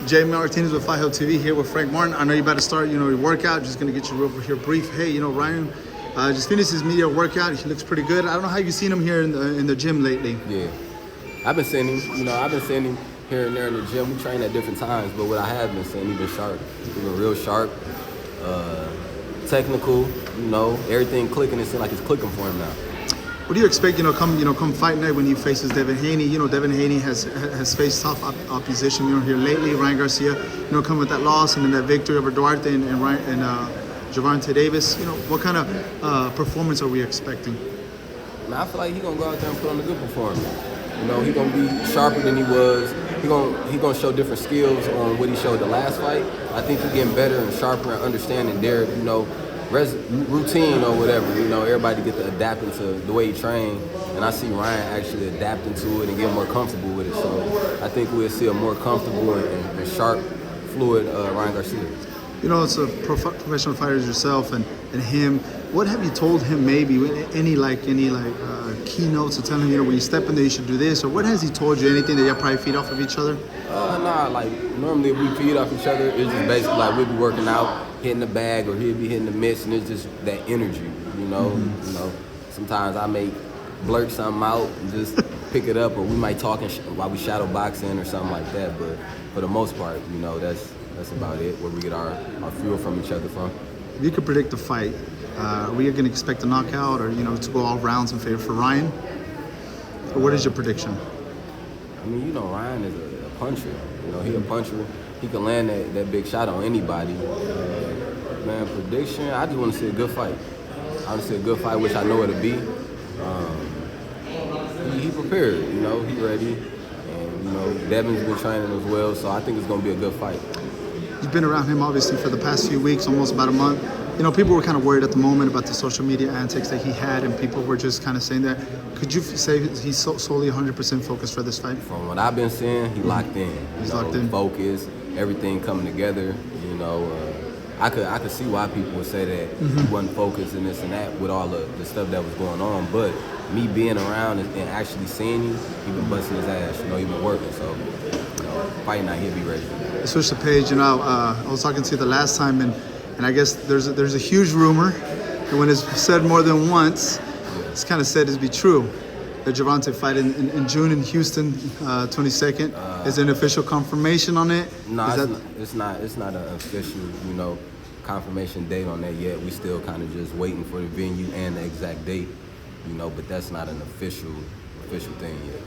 Jay Martinez with Fight Hub TV here with Frank Martin. I know you're about to start, your workout. Just gonna get you over here brief. Hey, Ryan just finished his media workout. He looks pretty good. I don't know how you've seen him here in the gym lately. Yeah, I've been seeing him. I've been seeing him here and there in the gym. We train at different times, but what I have been seeing, he's been sharp. He's been real sharp, technical. Everything clicking. It seems like it's clicking for him now. What do you expect, come fight night when he faces Devin Haney? Devin Haney has faced tough opposition, here lately. Ryan Garcia, come with that loss and then that victory over Duarte and Gervonta Davis. What kind of performance are we expecting? I feel like he's gonna go out there and put on a good performance. He's gonna be sharper than he was. He gonna show different skills on what he showed the last fight. I think he's getting better and sharper and understanding Derek, routine or whatever. Everybody get to adapt into the way he trains, and I see Ryan actually adapting to it and getting more comfortable with it. So I think we'll see a more comfortable and sharp, fluid Ryan Garcia. It's a professional fighter yourself and him. What have you told him? Maybe any keynotes to tell him, when you step in there, you should do this, or what has he told you? Anything that y'all probably feed off of each other? Normally if we feed off each other, it's just basically like we'll be working out, hitting the bag, or he'll be hitting the mitts, and it's just that energy, Sometimes I may blurt something out and just pick it up, or we might talk while we shadow boxing or something like that. But for the most part, that's about it, where we get our fuel from each other from. If you could predict the fight, are we going to expect a knockout, or to go all rounds in favor for Ryan? Or what is your prediction? Ryan is a puncher. He a puncher. He can land that big shot on anybody. Prediction, I just want to see a good fight. I want to see a good fight, which I know it'll be. He prepared, he ready. And, Devin's been training as well, so I think it's going to be a good fight. You've been around him, obviously, for the past few weeks, almost about a month. People were kind of worried at the moment about the social media antics that he had, and people were just kind of saying that. Could you say he's solely 100% focused for this fight? From what I've been seeing, he locked in. He's locked in. Focus, everything coming together. I could see why people would say that he wasn't focused and this and that with all the stuff that was going on. But me being around and actually seeing him, he been busting his ass. He been working. So, fight night, he'll be ready. Switch the page. I was talking to you the last time, and I guess there's a huge rumor, and when it's said more than once, it's kind of said to be true. The Gervonta fight in June in Houston, 22nd. Is there an official confirmation on it? No, it's not an official, confirmation date on that yet. We still kind of just waiting for the venue and the exact date, but that's not an official thing yet.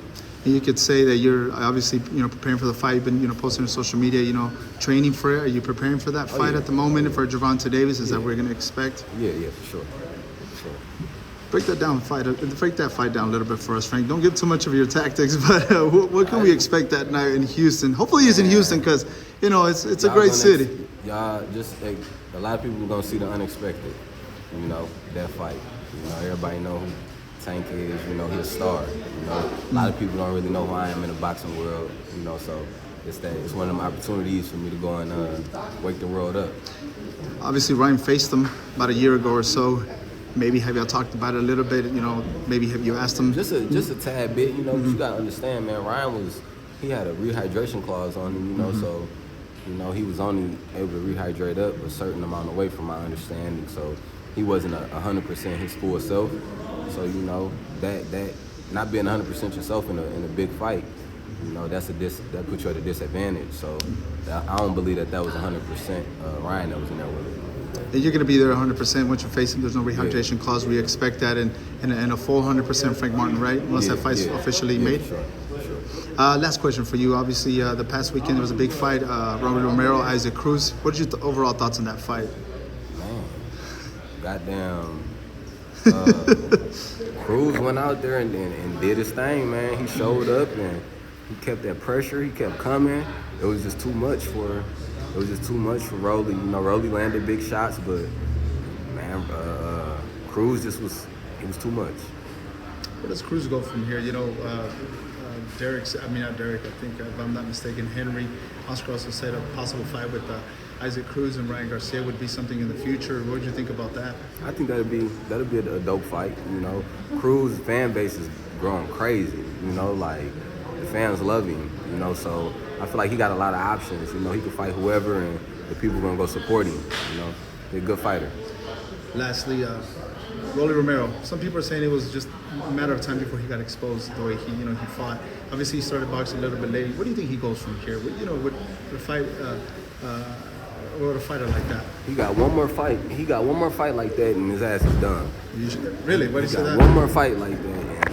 And you could say that you're obviously, preparing for the fight. You've been, posting on social media, training for it. Are you preparing for that fight at the moment for Gervonta Davis? Is that what we're going to expect? Yeah, for sure. Break that fight down a little bit for us, Frank. Don't give too much of your tactics, but what can we expect that night in Houston? Hopefully he's in Houston because, it's a great city. Y'all just, a lot of people are going to see the unexpected, that fight. Everybody know who Tank is, he's a star. A lot of people don't really know who I am in the boxing world, so it's one of them opportunities for me to go and wake the world up. Obviously, Ryan faced him about a year ago or so. Maybe have y'all talked about it a little bit? Maybe have you asked him? Just a tad bit. But you gotta understand, man. Ryan he had a rehydration clause on him. So he was only able to rehydrate up a certain amount of weight, from my understanding. So he wasn't 100% his full self. So that not being 100% yourself in a big fight, that puts you at a disadvantage. So I don't believe that was 100% Ryan that was in there with it. And you're going to be there 100% once you face him. There's no rehydration clause. We expect that, and a full 100% Frank Martin, right? Once that fight's officially made. Sure. Last question for you. Obviously, the past weekend there was a big fight. Rolly Romero, Isaac Cruz. What are your overall thoughts on that fight? Man, goddamn. Cruz went out there and did his thing, man. He showed up and he kept that pressure. He kept coming. It was just too much for Rolly. Rolly landed big shots, but man, Cruz it was too much. Where does Cruz go from here? Not Derek. I think if I'm not mistaken, Henry Oscar also said a possible fight with Isaac Cruz and Ryan Garcia would be something in the future. What would you think about that? I think that'd be a dope fight. Cruz fan base is growing crazy. The fans love him. So I feel like he got a lot of options. You know, he can fight whoever, and the people gonna go support him. You know, he's a good fighter. Lastly, Rolly Romero. Some people are saying it was just a matter of time before he got exposed the way he fought. Obviously, he started boxing a little bit late. What do you think he goes from here? With a fighter like that? He got one more fight. He got one more fight like that, and his ass is done. Really? What do you say that? One more fight like that.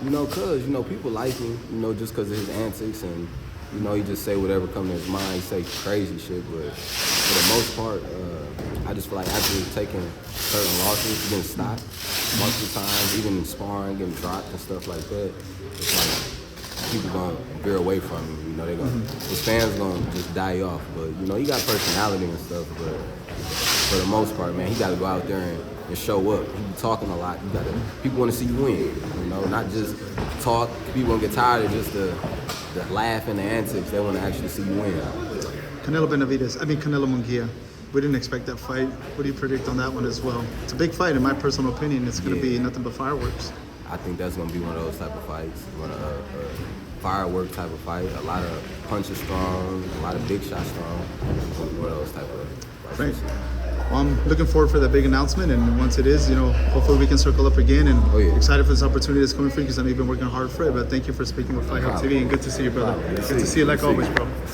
And, cause people like him. Just cause of his antics, and he just say whatever comes to his mind. He say crazy shit, but for the most part, I just feel like after taking certain losses, getting stopped multiple times, even in sparring, getting dropped and stuff like that, it's like people gonna veer away from him. They're gonna, his fans gonna just die off. But he got personality and stuff. But for the most part, man, he got to go out there and show up. He be talking a lot. People want to see you win. Not just talk. People gonna get tired of just the laugh and the antics. They want to actually see you win. Canelo Munguia. We didn't expect that fight. What do you predict on that one as well? It's a big fight, in my personal opinion. It's going to be nothing but fireworks. I think that's going to be one of those type of fights. Firework type of fight. A lot of punches thrown, a lot of big shots thrown. One of those type of fights. Right. Well, I'm looking forward for that big announcement, and once it is, hopefully we can circle up again. And excited for this opportunity that's coming for you because I know you've been working hard for it. But thank you for speaking with Fight Hub TV, and good to see you, brother. Good to see you like always, bro.